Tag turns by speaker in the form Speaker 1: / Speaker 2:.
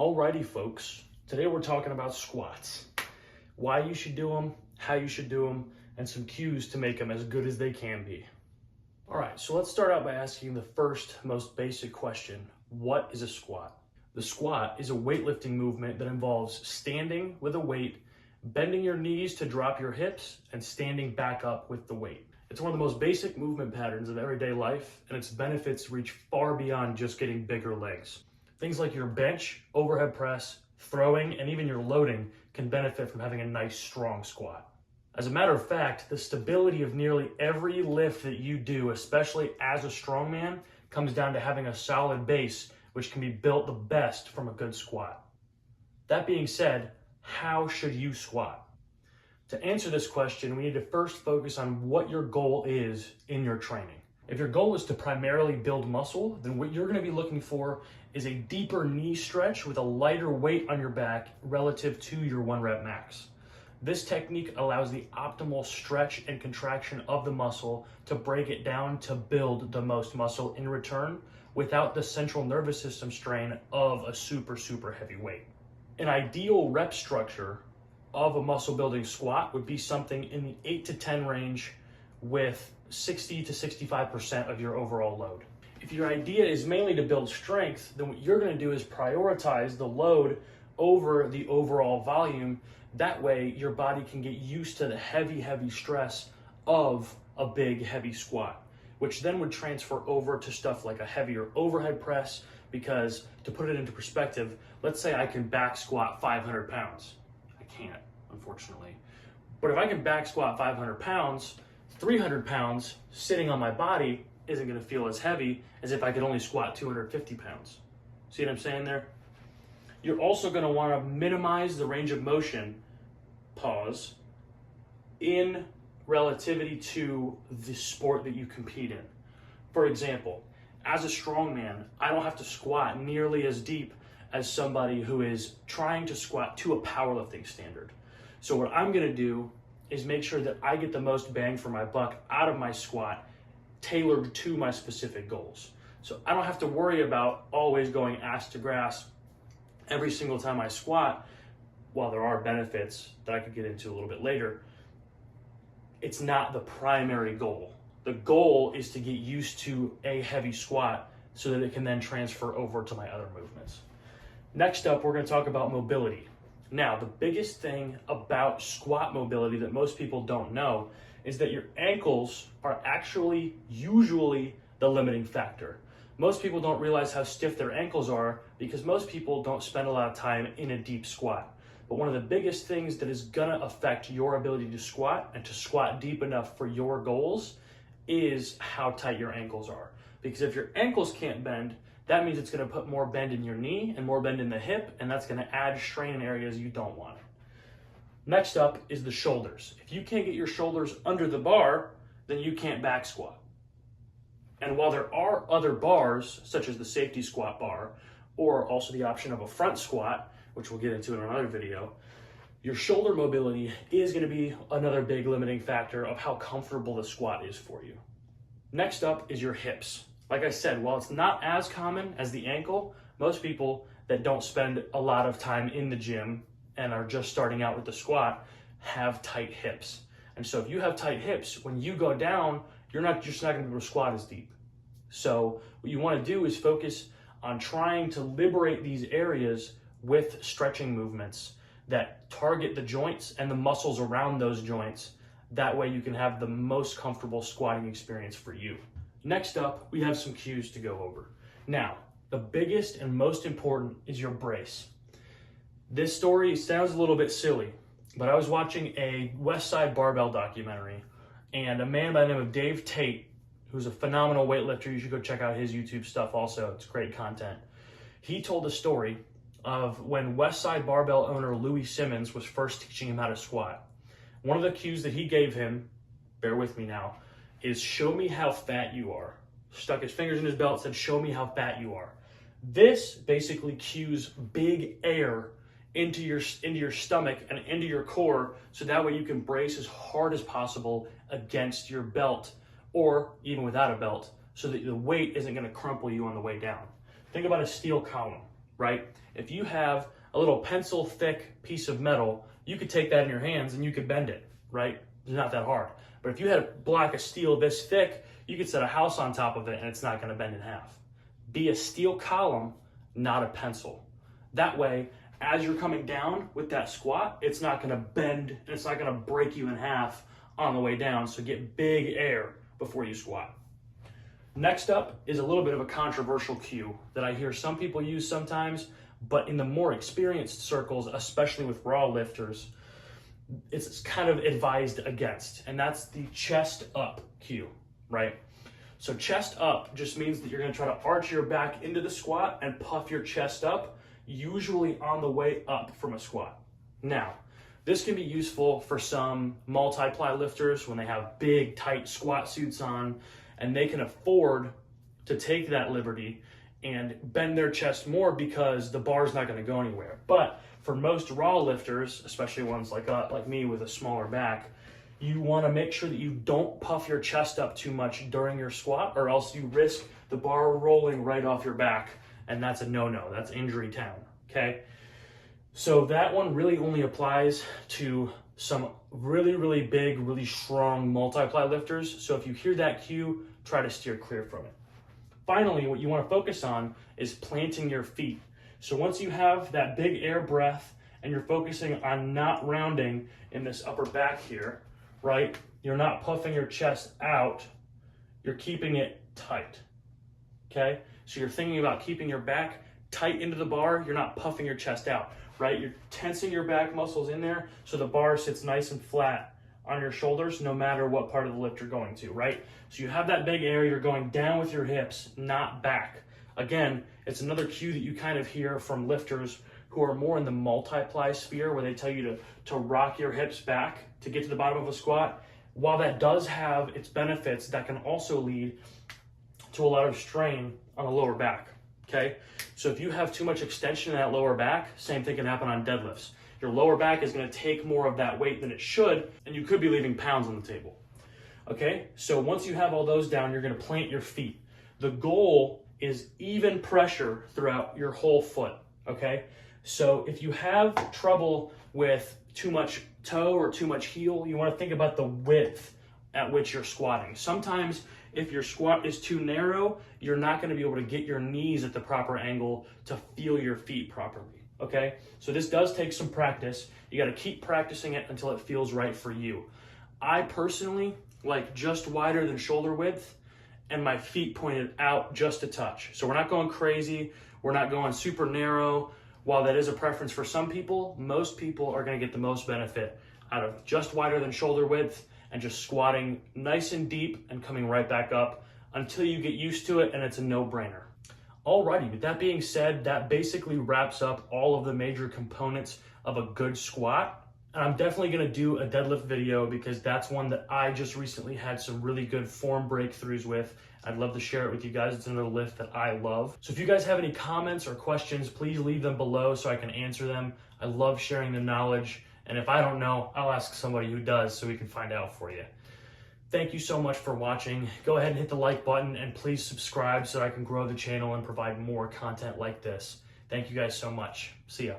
Speaker 1: Alrighty folks, today we're talking about squats. Why you should do them, how you should do them, and some cues to make them as good as they can be. Alright, so let's start out by asking the first most basic question. What is a squat? The squat is a weightlifting movement that involves standing with a weight, bending your knees to drop your hips, and standing back up with the weight. It's one of the most basic movement patterns of everyday life, and its benefits reach far beyond just getting bigger legs. Things like your bench, overhead press, throwing, and even your loading can benefit from having a nice strong squat. As a matter of fact, the stability of nearly every lift that you do, especially as a strongman, comes down to having a solid base, which can be built the best from a good squat. That being said, how should you squat? To answer this question, we need to first focus on what your goal is in your training. If your goal is to primarily build muscle, then what you're going to be looking for is a deeper knee stretch with a lighter weight on your back relative to your 1 rep max. This technique allows the optimal stretch and contraction of the muscle to break it down to build the most muscle in return without the central nervous system strain of a super heavy weight. An ideal rep structure of a muscle building squat would be something in the 8 to 10 range with 60 to 65% of your overall load. If your idea is mainly to build strength, then what you're going to do is prioritize the load over the overall volume. That way your body can get used to the heavy stress of a big heavy squat, which then would transfer over to stuff like a heavier overhead press. Because to put it into perspective, let's say I can back squat 500 pounds. I can't, unfortunately. But if I can back squat 500 pounds, 300 pounds sitting on my body isn't going to feel as heavy as if I could only squat 250 pounds. See what I'm saying there? You're also going to want to minimize the range of motion, pause, in relativity to the sport that you compete in. For example, as a strongman, I don't have to squat nearly as deep as somebody who is trying to squat to a powerlifting standard. So what I'm going to do is make sure that I get the most bang for my buck out of my squat tailored to my specific goals. So I don't have to worry about always going ass to grass every single time I squat. While there are benefits that I could get into a little bit later, it's not the primary goal. The goal is to get used to a heavy squat so that it can then transfer over to my other movements. Next up, we're going to talk about mobility. Now, the biggest thing about squat mobility that most people don't know is that your ankles are actually usually the limiting factor. Most people don't realize how stiff their ankles are because most people don't spend a lot of time in a deep squat. But one of the biggest things that is gonna affect your ability to squat and to squat deep enough for your goals is how tight your ankles are. Because if your ankles can't bend, that means it's gonna put more bend in your knee and more bend in the hip, and that's gonna add strain in areas you don't want. Next up is the shoulders. If you can't get your shoulders under the bar, then you can't back squat. And while there are other bars, such as the safety squat bar, or also the option of a front squat, which we'll get into in another video, your shoulder mobility is going to be another big limiting factor of how comfortable the squat is for you. Next up is your hips. Like I said, while it's not as common as the ankle, most people that don't spend a lot of time in the gym and are just starting out with the squat have tight hips. And so if you have tight hips, when you go down, you're just not going to be able to squat as deep. So what you want to do is focus on trying to liberate these areas with stretching movements that target the joints and the muscles around those joints. That way you can have the most comfortable squatting experience for you. Next up, we have some cues to go over. Now, the biggest and most important is your brace. This story sounds a little bit silly, but I was watching a West Side Barbell documentary, and a man by the name of Dave Tate, who's a phenomenal weightlifter, you should go check out his YouTube stuff also, it's great content. He told a story of when West Side Barbell owner Louis Simmons was first teaching him how to squat. One of the cues that he gave him, bear with me now, is show me how fat you are. Stuck his fingers in his belt, said, show me how fat you are. This basically cues big air into your stomach and into your core, so that way you can brace as hard as possible against your belt, or even without a belt, so that the weight isn't going to crumple you on the way down. Think about a steel column, right? If you have a little pencil thick piece of metal, you could take that in your hands and you could bend it, right? It's not that hard. But if you had a block of steel this thick, you could set a house on top of it and it's not gonna bend in half. Be a steel column, not a pencil. That way, as you're coming down with that squat, it's not gonna bend and it's not gonna break you in half on the way down. So get big air before you squat. Next up is a little bit of a controversial cue that I hear some people use sometimes, but in the more experienced circles, especially with raw lifters, it's kind of advised against, and that's the chest up cue, right? So chest up just means that you're gonna try to arch your back into the squat and puff your chest up, usually on the way up from a squat. Now, this can be useful for some multiply lifters when they have big, tight squat suits on, and they can afford to take that liberty and bend their chest more because the bar's not gonna go anywhere. But for most raw lifters, especially ones like me with a smaller back, you wanna make sure that you don't puff your chest up too much during your squat, or else you risk the bar rolling right off your back, and that's a no-no, that's injury town, okay? So that one really only applies to some really, really big, really strong multiply lifters. So if you hear that cue, try to steer clear from it. Finally, what you want to focus on is planting your feet. So once you have that big air breath and you're focusing on not rounding in this upper back here, right? You're not puffing your chest out, you're keeping it tight, okay? So you're thinking about keeping your back tight into the bar, you're not puffing your chest out, right? You're tensing your back muscles in there so the bar sits nice and flat on your shoulders no matter what part of the lift you're going to, right? So you have that big air, you're going down with your hips, not back. Again, it's another cue that you kind of hear from lifters who are more in the multiply sphere where they tell you to rock your hips back to get to the bottom of a squat. While that does have its benefits, that can also lead to a lot of strain on the lower back, okay? So if you have too much extension in that lower back, same thing can happen on deadlifts. Your lower back is gonna take more of that weight than it should, and you could be leaving pounds on the table, okay? So once you have all those down, you're gonna plant your feet. The goal is even pressure throughout your whole foot, okay? So if you have trouble with too much toe or too much heel, you wanna think about the width at which you're squatting. Sometimes if your squat is too narrow, you're not gonna be able to get your knees at the proper angle to feel your feet properly. Okay, so this does take some practice. You got to keep practicing it until it feels right for you. I personally like just wider than shoulder width and my feet pointed out just a touch. So we're not going crazy. We're not going super narrow. While that is a preference for some people, most people are going to get the most benefit out of just wider than shoulder width and just squatting nice and deep and coming right back up until you get used to it and it's a no-brainer. Alrighty, with that being said, that basically wraps up all of the major components of a good squat. And I'm definitely gonna do a deadlift video because that's one that I just recently had some really good form breakthroughs with. I'd love to share it with you guys. It's another lift that I love. So if you guys have any comments or questions, please leave them below so I can answer them. I love sharing the knowledge. And if I don't know, I'll ask somebody who does so we can find out for you. Thank you so much for watching. Go ahead and hit the like button and please subscribe so I can grow the channel and provide more content like this. Thank you guys so much. See ya.